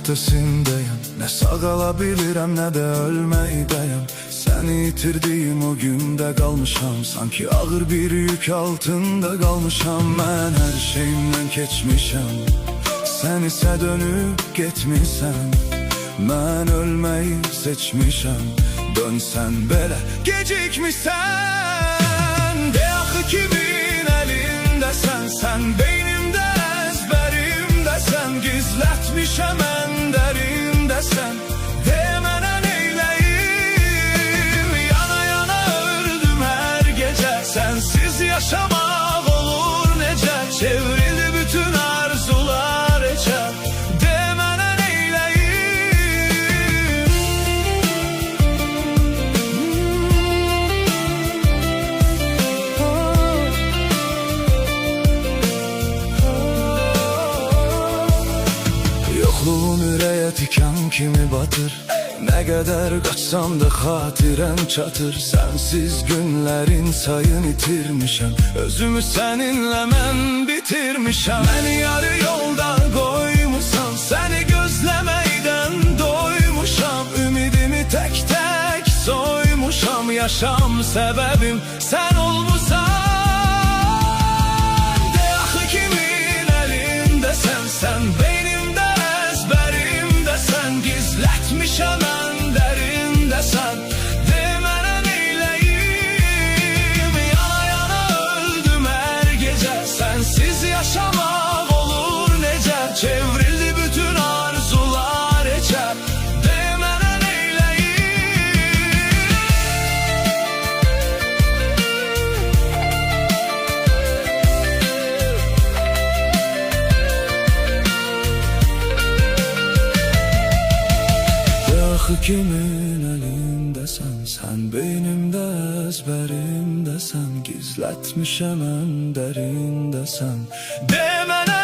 ötesindeyim. Ne sağ kalabilirim ne de ölmeydeyim. Seni itirdiğim o günde kalmışam. Sanki ağır bir yük altında kalmışam. Ben her şeyimden geçmişim. Sen ise dönüp gitmişsen. Ben ölmeyi seçmişim. Dönsen belə gecikmişsen. De axı kimin elindəsən? Sen beynimdə, əzbərimdə sən. Gizlətmişəm ən dərində sən. De mənə neyləyim? Yana yana öldüm hər gecə. Sensiz yaşamaq olur necə? Çevrildi bütün arzular eçə. Yokluğun ürəyə tikan kimi batır. Ne kadar qaçsam da xatirəm çatır. Sensiz günlerin sayın itirmişəm. Özümü seninle mən bitirmişəm. Məni yarı yolda qoymuşam. Səni gözləməkdən doymuşam. Ümidimi tek tek soymuşam. Yaşam səbəbim sən olmusan. De axı kimin elindəsən? Sen beynimdə, əzbərimdə sən. Gizlətmişəm ən dərində sən. De mənə neyləyim? Yana yana öldüm hər gecə. Sensiz yaşamaq olur necə? Çevrildi bütün arzular eçə. De mənə axı kimin elindəsən? Sen beynimdə, əzbərimdə sən. Gizlətmişəm ən dərində sən. De mənə